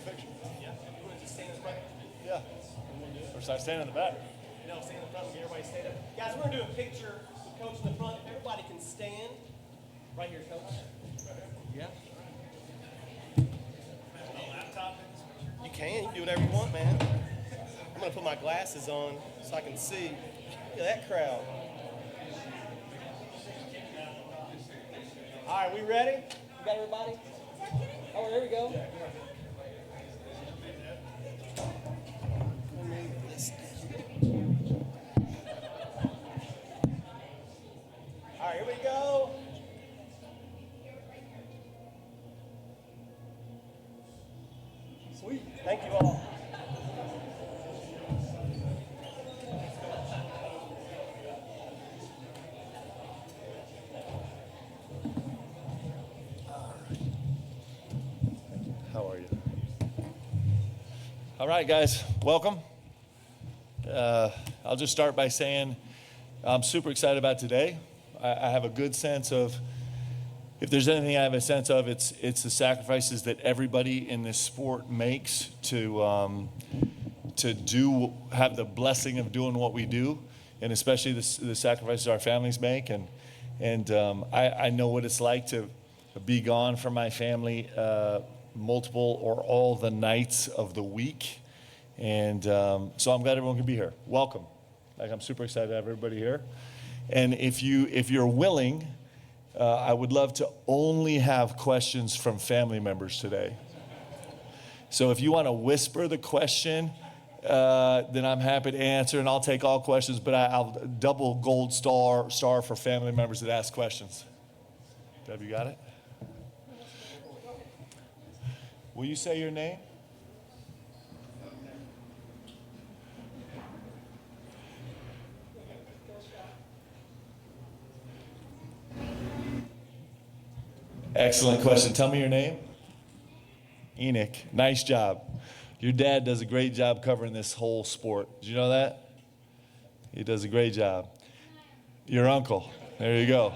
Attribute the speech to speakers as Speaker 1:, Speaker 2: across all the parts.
Speaker 1: picture?
Speaker 2: Yeah. You want to just stand in front?
Speaker 1: Yeah. Or should I stand in the back?
Speaker 2: No, stand in the front and get everybody stand up. Guys, we're going to do a picture with Coach in the front. If everybody can stand. Right here, Coach. Yeah. You can. You can do whatever you want, man. I'm going to put my glasses on so I can see. Look at that crowd. All right, we ready? You got everybody? Oh, there we go. All right, here we go. Sweet. Thank you all.
Speaker 1: How are you? All right, guys, welcome. I'll just start by saying I'm super excited about today. I have a good sense of, if there's anything I have a sense of, it's the sacrifices that everybody in this sport makes to have the blessing of doing what we do, and especially the sacrifices our families make. And I know what it's like to be gone from my family multiple or all the nights of the week. And so I'm glad everyone can be here. Welcome. I'm super excited to have everybody here. And if you're willing, I would love to only have questions from family members today. So if you want to whisper the question, then I'm happy to answer, and I'll take all questions, but I'll double gold star for family members that ask questions. Deb, you got it? Will you say your name? Excellent question. Tell me your name. Enoch. Nice job. Your dad does a great job covering this whole sport. Did you know that? He does a great job. Your uncle. There you go.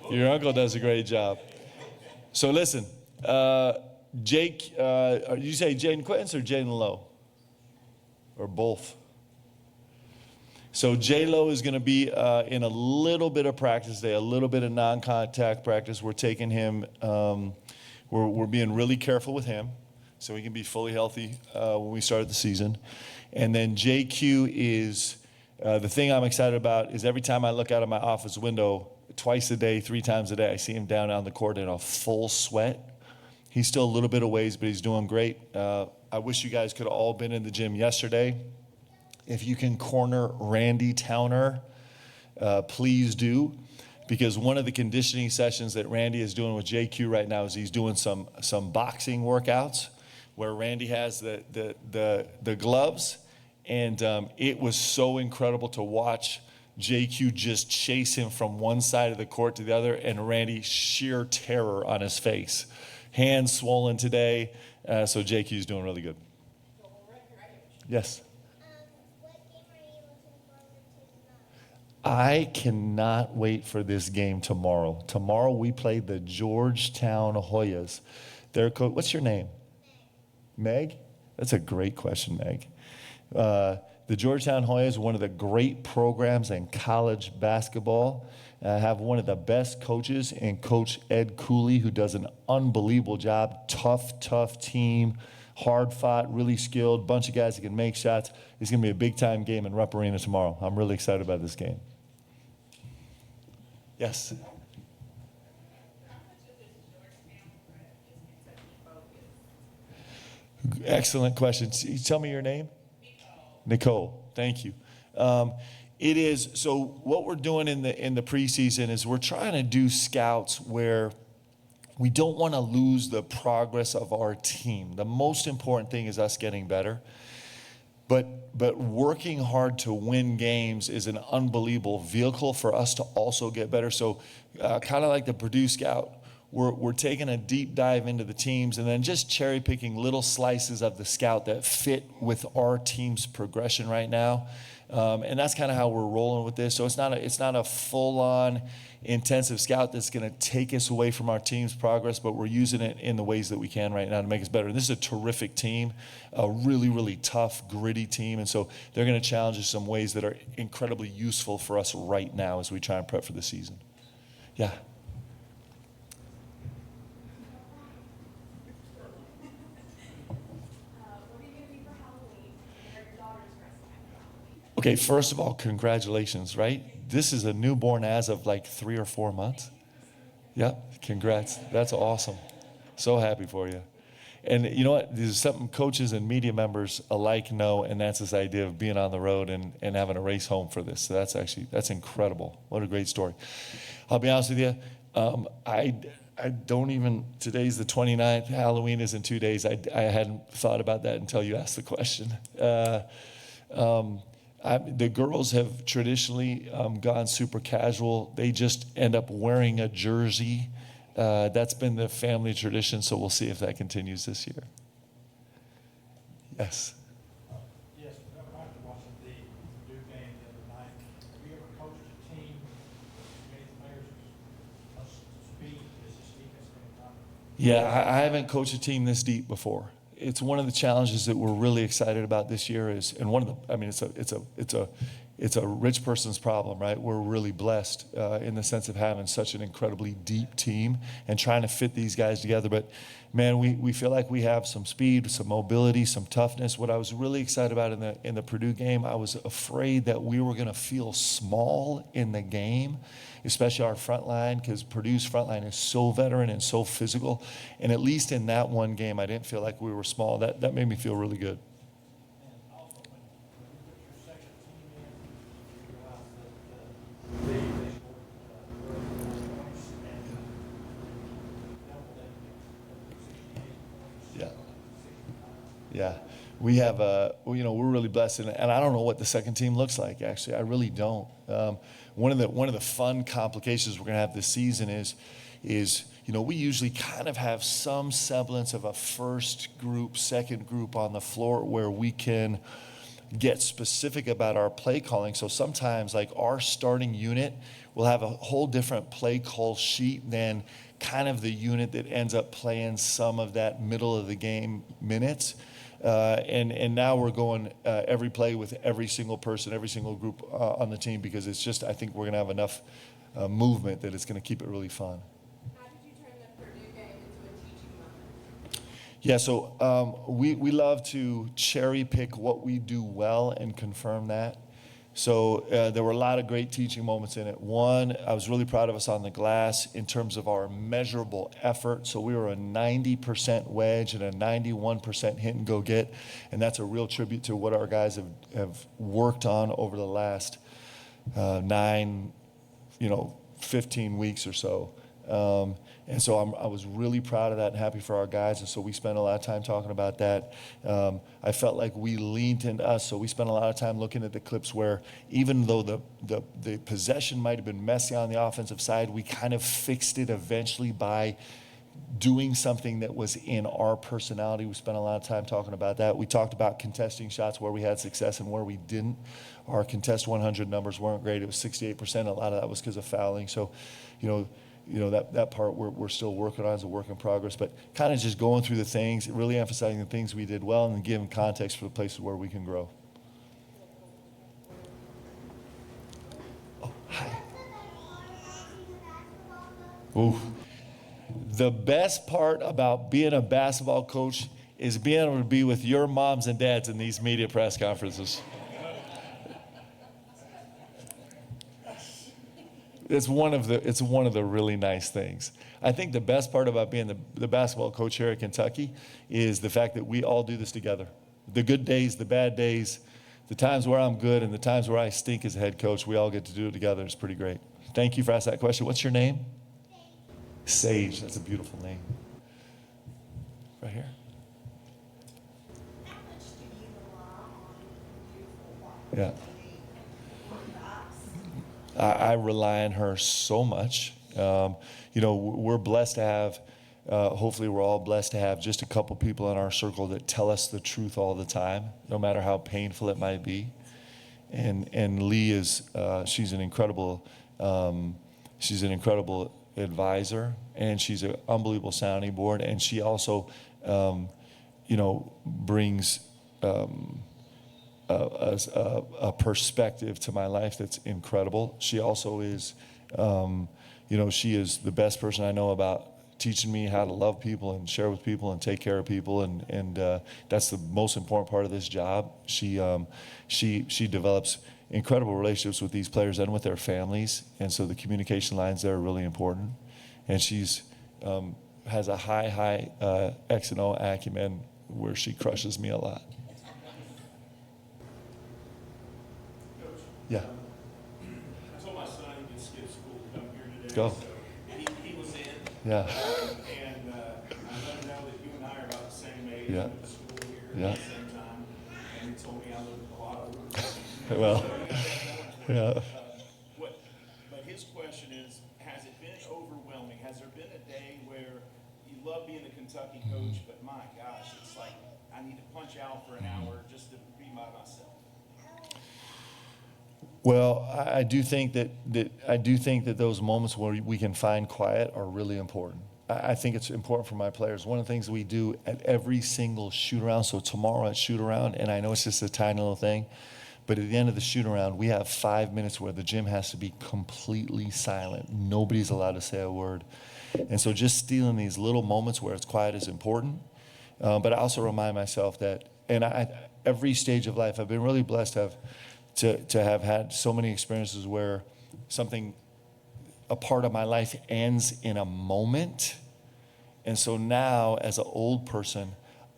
Speaker 1: Your uncle does a great job. So listen, Jake, you say Jaden Quintz or Jaden Lowe? Or both? So J-Lo is going to be in a little bit of practice today, a little bit of non-contact practice. We're taking him, we're being really careful with him so he can be fully healthy when we start the season. And then JQ is, the thing I'm excited about is every time I look out of my office window, twice a day, 3 times a day, I see him down on the court in a full sweat. He's still a little bit of ways, but he's doing great. I wish you guys could have all been in the gym yesterday. If you can corner Randy Towner, please do, because one of the conditioning sessions that Randy is doing with JQ right now is he's doing some boxing workouts where Randy has the gloves, and it was so incredible to watch JQ just chase him from one side of the court to the other, and Randy, sheer terror on his face. Hands swollen today, so JQ's doing really good. Yes? I cannot wait for this game tomorrow. Tomorrow we play the Georgetown Hoyas. Their coach, what's your name? Meg? That's a great question, Meg. The Georgetown Hoyas, one of the great programs in college basketball. Have one of the best coaches in Coach Ed Cooley, who does an unbelievable job. Tough team, hard fought, really skilled, bunch of guys that can make shots. It's going to be a big-time game in Rupp Arena tomorrow. I'm really excited about this game. Yes? Excellent question. Tell me your name. Nicole. Thank you. It is, so what we're doing in the preseason is we're trying to do scouts where we don't want to lose the progress of our team. The most important thing is us getting better. But working hard to win games is an unbelievable vehicle for us to also get better. So kind of like the Purdue scout, we're taking a deep dive into the teams and then just cherry picking little slices of the scout that fit with our team's progression right now. And that's kind of how we're rolling with this. So it's not a full-on intensive scout that's going to take us away from our team's progress, but we're using it in the ways that we can right now to make us better. And this is a terrific team, a really, really tough, gritty team. And so they're going to challenge us in some ways that are incredibly useful for us right now as we try and prep for the season. Yeah. Okay, first of all, congratulations, right? This is a newborn as of like 3 or 4 months. Yeah, congrats. That's awesome. So happy for you. And you know what? There's something coaches and media members alike know, and that's this idea of being on the road and having a race home for this. So that's incredible. What a great story. I'll be honest with you. I don't even, today's the 29th. Halloween is in 2 days. I hadn't thought about that until you asked the question. The girls have traditionally gone super casual. They just end up wearing a jersey. That's been the family tradition, so we'll see if that continues this year. Yes.
Speaker 3: Yes, whenever I was watching the Purdue game the other night, have you ever coached a team that made the players as speed as this defense can come?
Speaker 1: Yeah, I haven't coached a team this deep before. It's one of the challenges that we're really excited about this year is, and one of the, I mean, it's a rich person's problem, right? We're really blessed in the sense of having such an incredibly deep team and trying to fit these guys together. But man, we feel like we have some speed, some mobility, some toughness. What I was really excited about in the Purdue game, I was afraid that we were going to feel small in the game, especially our front line, because Purdue's front line is so veteran and so physical. And at least in that one game, I didn't feel like we were small. That made me feel really good.
Speaker 3: And also, when you put your second team in, you realize that they scored early points and double that, 68 points.
Speaker 1: Yeah. Yeah. We have, we're really blessed, and I don't know what the second team looks like, actually. I really don't. One of the fun complications we're going to have this season is we usually kind of have some semblance of a first group, second group on the floor where we can get specific about our play calling. So sometimes, like, our starting unit will have a whole different play call sheet than kind of the unit that ends up playing some of that middle of the game minutes. And now we're going every play with every single person, every single group on the team, because it's just, I think we're going to have enough movement that it's going to keep it really fun.
Speaker 4: How did you turn the Purdue game into a teaching moment?
Speaker 1: Yeah, so we love to cherry pick what we do well and confirm that. So there were a lot of great teaching moments in it. One, I was really proud of us on the glass in terms of our measurable effort. So we were a 90% wedge and a 91% hit and go get. And that's a real tribute to what our guys have worked on over the last 15 weeks or so. And so I was really proud of that and happy for our guys. And so we spent a lot of time talking about that. I felt like we leaned into us. So we spent a lot of time looking at the clips where even though the possession might have been messy on the offensive side, we kind of fixed it eventually by doing something that was in our personality. We spent a lot of time talking about that. We talked about contesting shots where we had success and where we didn't. Our contest 100 numbers weren't great. It was 68%. A lot of that was because of fouling. So, that part we're still working on is a work in progress, but kind of just going through the things, really emphasizing the things we did well and giving context for the places where we can grow. Oh, hi. Ooh. The best part about being a basketball coach is being able to be with your moms and dads in these media press conferences. It's one of the really nice things. I think the best part about being the basketball coach here at Kentucky is the fact that we all do this together. The good days, the bad days, the times where I'm good and the times where I stink as a head coach, we all get to do it together. It's pretty great. Thank you for asking that question. What's your name? Sage. That's a beautiful name. Right here. Yeah. I rely on her so much. We're blessed to have, hopefully we're all blessed to have just a couple people in our circle that tell us the truth all the time, no matter how painful it might be. And Lee is, she's an incredible advisor, and she's an unbelievable sounding board. And she also, brings a perspective to my life that's incredible. She also is, she is the best person I know about teaching me how to love people and share with people and take care of people, and that's the most important part of this job. She develops incredible relationships with these players and with their families, and so the communication lines there are really important. And she's has a high X and O acumen where she crushes me a lot.
Speaker 5: Coach,
Speaker 1: Yeah,
Speaker 5: I told my son he could skip school to come here today.
Speaker 1: Go.
Speaker 5: So he was in.
Speaker 1: yeah,
Speaker 5: And I let him know that you and I are about the same age.
Speaker 1: Yeah.
Speaker 5: We went to school here
Speaker 1: Yeah.
Speaker 5: at the same time. And he told me I lived a lot older.
Speaker 1: well, yeah.
Speaker 5: But his question is, has it been overwhelming? Has there been a day where you love being a Kentucky coach, but my gosh, it's like I need to punch out for an hour just to be by myself?
Speaker 1: Well, I do think that those moments where we can find quiet are really important. I think it's important for my players. One of the things we do at every single shoot around, so tomorrow at shoot around, and I know it's just a tiny little thing, but at the end of the shoot around, we have 5 minutes where the gym has to be completely silent. Nobody's allowed to say a word. And so just stealing these little moments where it's quiet is important. But I also remind myself that, and every stage of life, I've been really blessed to have had so many experiences where a part of my life ends in a moment. And so now, as an old person,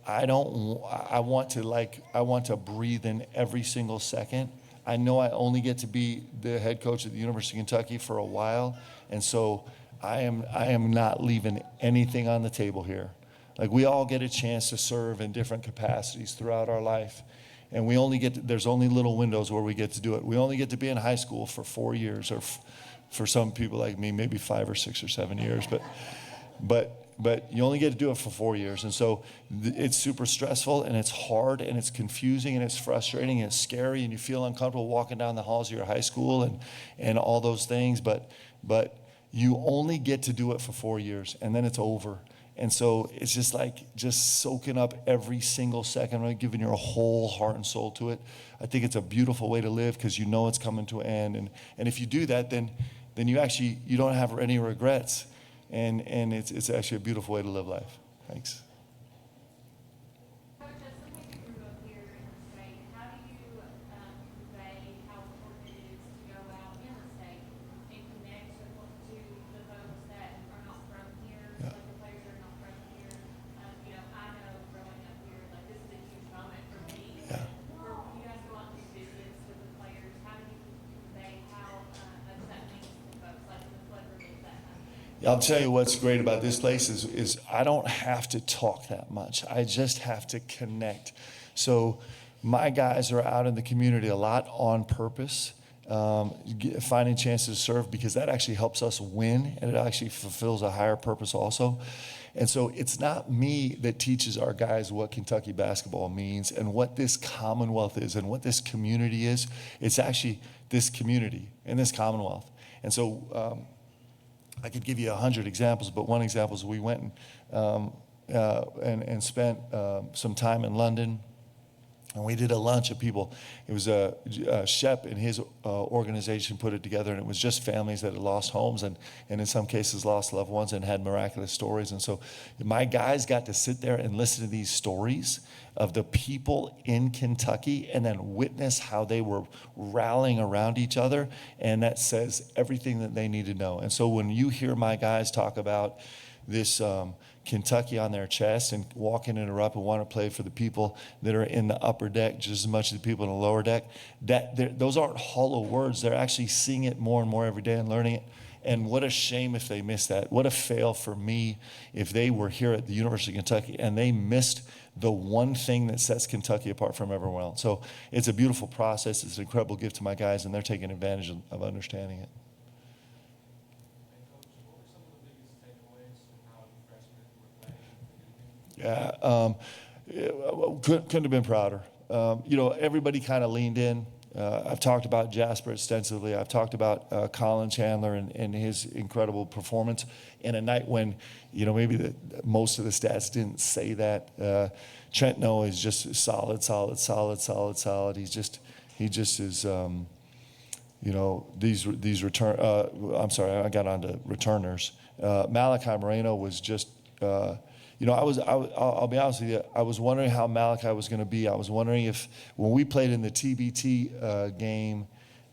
Speaker 1: I want to breathe in every single second. I know I only get to be the head coach at the University of Kentucky for a while, and so I am not leaving anything on the table here. Like, we all get a chance to serve in different capacities throughout our life, and there's only little windows where we get to do it. We only get to be in high school for 4 years, or for some people like me, maybe 5 or 6 or 7 years, but you only get to do it for 4 years. And so it's super stressful, and it's hard, and it's confusing, and it's frustrating, and it's scary, and you feel uncomfortable walking down the halls of your high school and all those things. But you only get to do it for 4 years, and then it's over. And so it's just soaking up every single second, really giving your whole heart and soul to it. I think it's a beautiful way to live because you know it's coming to an end. And if you do that, then you don't have any regrets. And it's actually a beautiful way to live life. Thanks.
Speaker 4: Coach, as someone who grew up here in the state, how do you convey how important it is to go out in the state and connect to the folks that are not from here,
Speaker 1: Yeah.
Speaker 4: like the players that are not from here? I know growing up here, like, this is a huge moment for me.
Speaker 1: Yeah.
Speaker 4: For you guys go out and do visits with the players, how do you convey how much that means to folks, like the celebrities, that kind of thing?
Speaker 1: I'll tell you what's great about this place is I don't have to talk that much. I just have to connect. So my guys are out in the community a lot on purpose, finding chances to serve, because that actually helps us win, and it actually fulfills a higher purpose also. And so it's not me that teaches our guys what Kentucky basketball means and what this Commonwealth is and what this community is. It's actually this community and this Commonwealth. And so I could give you 100 examples, but one example is we went and spent some time in London, and we did a lunch of people. It was Shep and his organization put it together, and it was just families that had lost homes and in some cases lost loved ones and had miraculous stories. And so my guys got to sit there and listen to these stories of the people in Kentucky and then witness how they were rallying around each other, and that says everything that they need to know. And so when you hear my guys talk about this Kentucky on their chest and walking in a up and want to play for the people that are in the upper deck just as much as the people in the lower deck, those aren't hollow words. They're actually seeing it more and more every day and learning it. And what a shame if they missed that. What a fail for me if they were here at the University of Kentucky and they missed the one thing that sets Kentucky apart from everyone else. So it's a beautiful process. It's an incredible gift to my guys, and they're taking advantage of understanding it.
Speaker 3: And Coach,
Speaker 1: Couldn't have been prouder. Everybody kind of leaned in. I've talked about Jasper extensively. I've talked about Colin Chandler and his incredible performance in a night when, maybe most of the stats didn't say that. Trent Noah is just solid. He just is. These return. I'm sorry, I got onto returners. Malachi Moreno was just. I'll be honest with you. I was wondering how Malachi was going to be. I was wondering if when we played in the TBT game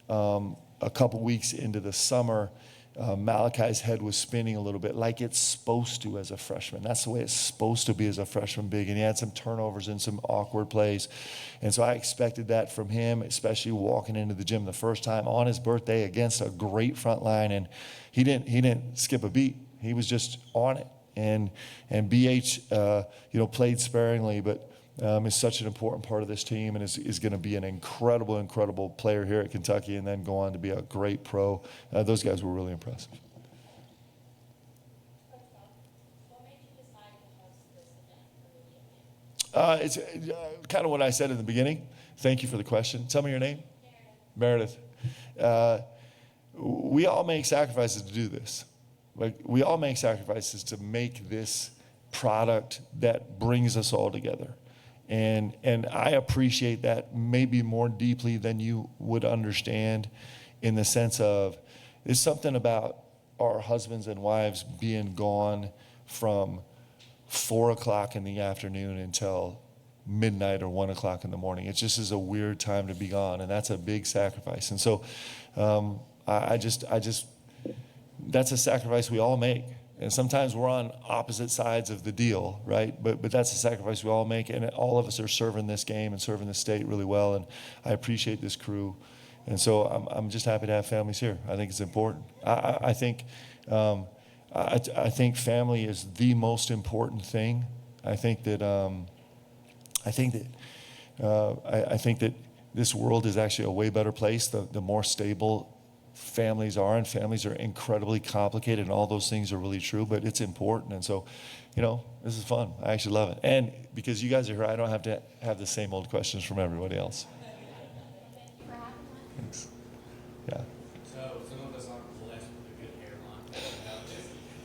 Speaker 1: a couple weeks into the summer, Malachi's head was spinning a little bit like it's supposed to as a freshman. That's the way it's supposed to be as a freshman big. And he had some turnovers and some awkward plays. And so I expected that from him, especially walking into the gym the first time on his birthday against a great front line. And he didn't skip a beat. He was just on it. And BH, played sparingly, but is such an important part of this team and is going to be an incredible player here at Kentucky and then go on to be a great pro. Those guys were really impressive.
Speaker 4: What made you decide to host this event for the evening?
Speaker 1: It's kind of what I said in the beginning. Thank you for the question. Tell me your name. Meredith. We all make sacrifices to do this. We all make sacrifices to make this product that brings us all together. And I appreciate that maybe more deeply than you would understand, in the sense of there's something about our husbands and wives being gone from 4 o'clock in the afternoon until midnight or 1 o'clock in the morning. It just is a weird time to be gone, and that's a big sacrifice. And so I just that's a sacrifice we all make. And sometimes we're on opposite sides of the deal, right? But that's a sacrifice we all make, and all of us are serving this game and serving the state really well, and I appreciate this crew. And so I'm just happy to have families here. I think it's important. I think family is the most important thing. I think that this world is actually a way better place the more stable families are, and families are incredibly complicated, and all those things are really true, but it's important. And so, this is fun. I actually love it. And because you guys are here, I don't have to have the same old questions from everybody else.
Speaker 4: Thank you for having us.
Speaker 1: Thanks. Yeah.
Speaker 6: So some of us aren't blessed with a good hairline.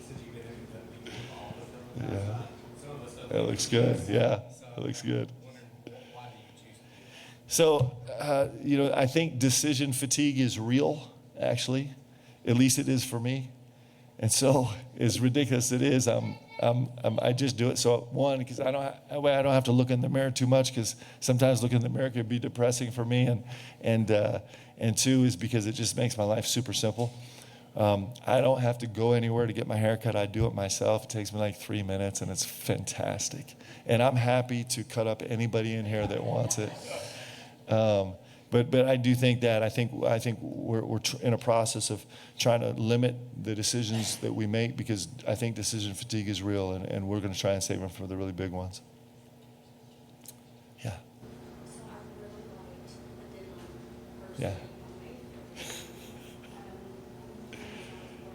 Speaker 6: Since you've been in Kentucky, all of them.
Speaker 1: Yeah.
Speaker 6: Some of us
Speaker 1: That looks good. Yeah, that looks good.
Speaker 6: wondering why do you choose to do that?
Speaker 1: So, I think decision fatigue is real, actually. At least it is for me. And so, as ridiculous as it is, I just do it. So, one, because I don't have to look in the mirror too much, because sometimes looking in the mirror can be depressing for me. And two is because it just makes my life super simple. I don't have to go anywhere to get my hair cut. I do it myself. It takes me like 3 minutes, and it's fantastic. And I'm happy to cut up anybody in here that wants it. But I do think that I think we're in a process of trying to limit the decisions that we make, because I think decision fatigue is real, and we're going to try and save them for the really big ones. Yeah.
Speaker 7: So I really liked the deadline first
Speaker 1: Yeah.
Speaker 7: thing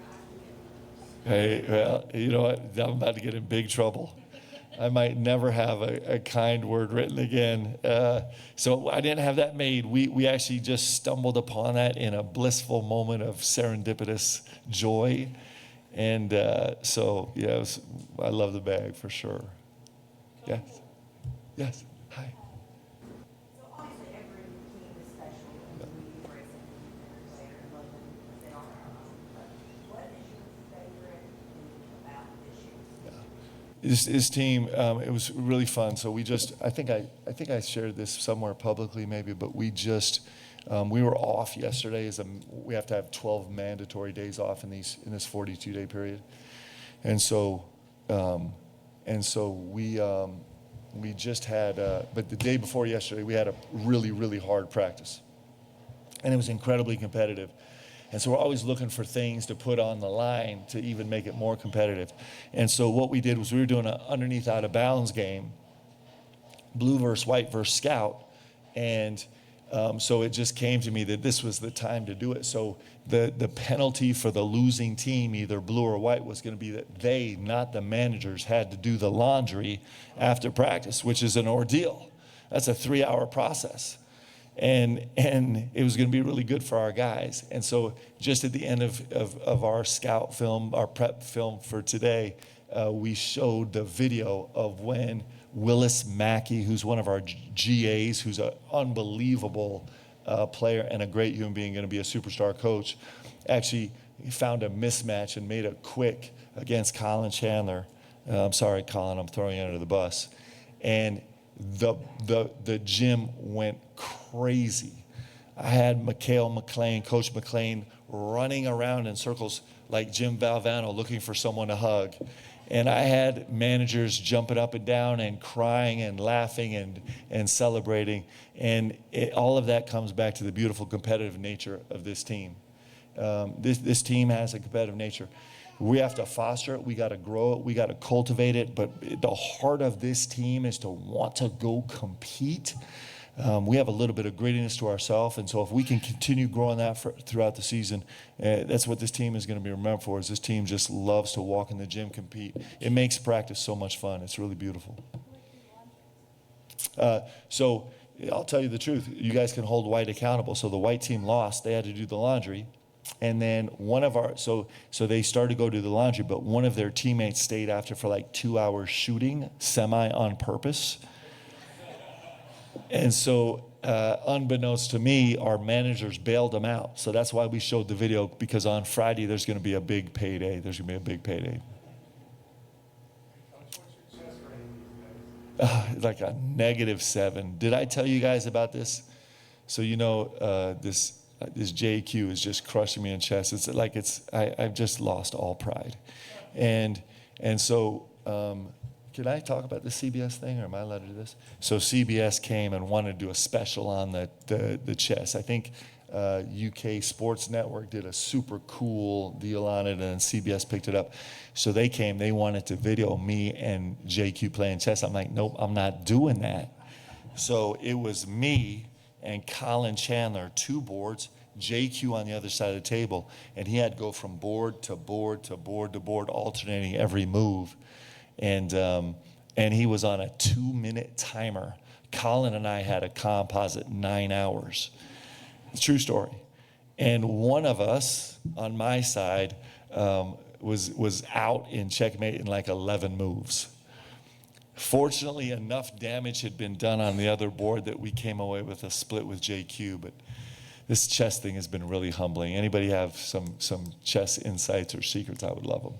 Speaker 7: on May 3rd.
Speaker 1: Hey, well, you know what? I'm about to get in big trouble. I might never have a kind word written again. So I didn't have that made. We actually just stumbled upon that in a blissful moment of serendipitous joy. And so, yeah, I love the bag for sure. Yes. Yes. Hi.
Speaker 8: So obviously every team is special, and we embrace it and they're and love them because they are our own. But what is your favorite thing about this year's team?
Speaker 1: His team, it was really fun. So we just, I think I shared this somewhere publicly maybe, but we were off yesterday. We have to have 12 mandatory days off in this 42-day period, and so we just had. But the day before yesterday, we had a really hard practice, and it was incredibly competitive. And so we're always looking for things to put on the line to even make it more competitive. And so what we did was we were doing an underneath out of bounds game, blue versus white versus scout. And So it just came to me that this was the time to do it. So the penalty for the losing team, either blue or white, was going to be that they, not the managers, had to do the laundry after practice, which is an ordeal. That's a 3-hour process. And it was going to be really good for our guys. And so just at the end of our scout film, our prep film for today, we showed the video of when Willis Mackey, who's one of our GAs, who's an unbelievable player and a great human being, going to be a superstar coach, actually found a mismatch and made it quick against Colin Chandler. I'm sorry, Colin, I'm throwing you under the bus. And the gym went crazy. I had Coach McLean, running around in circles like Jim Valvano looking for someone to hug. And I had managers jumping up and down and crying and laughing and celebrating. And all of that comes back to the beautiful competitive nature of this team. This team has a competitive nature. We have to foster it. We got to grow it. We got to cultivate it. But the heart of this team is to want to go compete. We have a little bit of grittiness to ourselves, and so if we can continue growing that throughout the season, that's what this team is going to be remembered for. Is this team just loves to walk in the gym, compete. It makes practice so much fun. It's really beautiful. So I'll tell you the truth. You guys can hold white accountable. So the white team lost. They had to do the laundry. And then one of our, so they started to go do the laundry, but one of their teammates stayed after for like 2 hours shooting, semi on purpose. And so, unbeknownst to me, our managers bailed them out. So that's why we showed the video, because on Friday there's going to be a big payday. There's going to be a big payday. Like a -7. Did I tell you guys about this? So this JQ is just crushing me in chess. It's like I've just lost all pride, and so. Can I talk about the CBS thing, or am I allowed to do this? So CBS came and wanted to do a special on the chess. I think UK Sports Network did a super cool deal on it, and CBS picked it up. So they came, they wanted to video me and JQ playing chess. I'm like, nope, I'm not doing that. So it was me and Colin Chandler, 2 boards, JQ on the other side of the table, and he had to go from board to board to board to board, alternating every move. And he was on a 2-minute timer. Colin and I had a composite 9 hours. True story. And one of us on my side was out in checkmate in like 11 moves. Fortunately, enough damage had been done on the other board that we came away with a split with JQ. But this chess thing has been really humbling. Anybody have some chess insights or secrets? I would love them.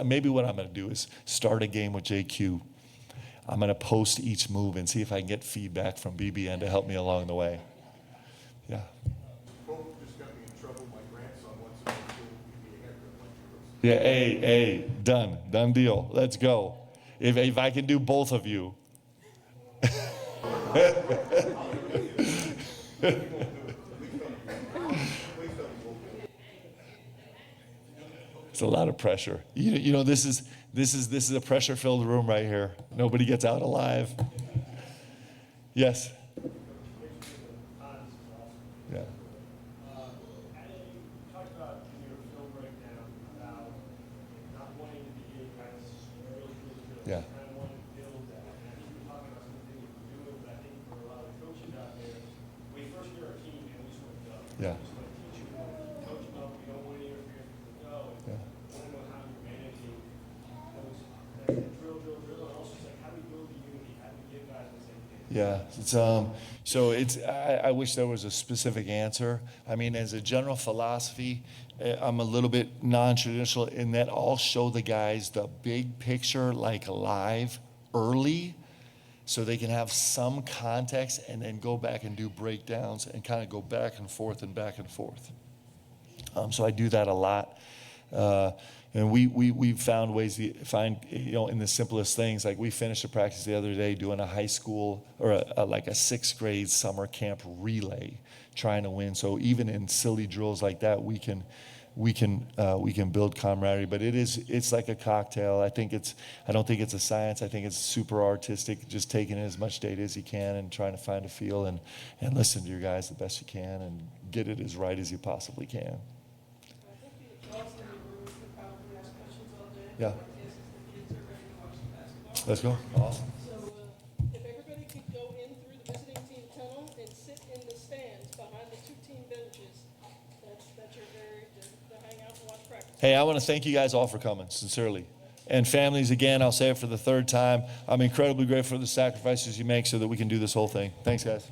Speaker 1: Maybe what I'm going to do is start a game with JQ. I'm going to post each move and see if I can get feedback from BBN to help me along the way. Yeah.
Speaker 3: Coach just got me in trouble. My grandson wants to be a haircut like yours.
Speaker 1: Yeah. Hey, done deal. Let's go. If I can do both of you. It's a lot of pressure. This is a pressure-filled room right here. Nobody gets out alive. Yes. Yeah.
Speaker 3: Adam, you talked about in your film breakdown about not wanting to be getting guys really
Speaker 1: Yeah.
Speaker 3: kind of wanting to build that. And I think you were talking about some things you're doing, but I think for a lot of coaches out there, we first hear our team and we just want to go.
Speaker 1: Yeah.
Speaker 3: We just want to teach you, coach them up. We don't want to interfere with the go. And
Speaker 1: Yeah.
Speaker 3: I want to know how you're managing those drill, and also just like how do we build the unity? How do we get guys on the same page?
Speaker 1: Yeah, I wish there was a specific answer. I mean, as a general philosophy, I'm a little bit non-traditional in that I'll show the guys the big picture like live early so they can have some context and then go back and do breakdowns and kind of go back and forth and back and forth. So I do that a lot. And we've found ways to find, in the simplest things, like we finished a practice the other day doing a high school or like a 6th grade summer camp relay, trying to win. So even in silly drills like that, we can we can build camaraderie. But it's like a cocktail. I don't think it's a science. I think it's super artistic, just taking in as much data as you can and trying to find a feel and listen to your guys the best you can and get it as right as you possibly can.
Speaker 9: I think the adults in the room could probably ask questions all day.
Speaker 1: Yeah.
Speaker 9: I guess the kids are ready to watch the basketball.
Speaker 1: Let's go. Awesome.
Speaker 9: So, if everybody could go in through the visiting team tunnel and sit in the stands behind the two team benches, that's your area to hang out and watch practice.
Speaker 1: Hey, I want to thank you guys all for coming, sincerely. And families, again, I'll say it for the third time. I'm incredibly grateful for the sacrifices you make so that we can do this whole thing. Thanks, guys.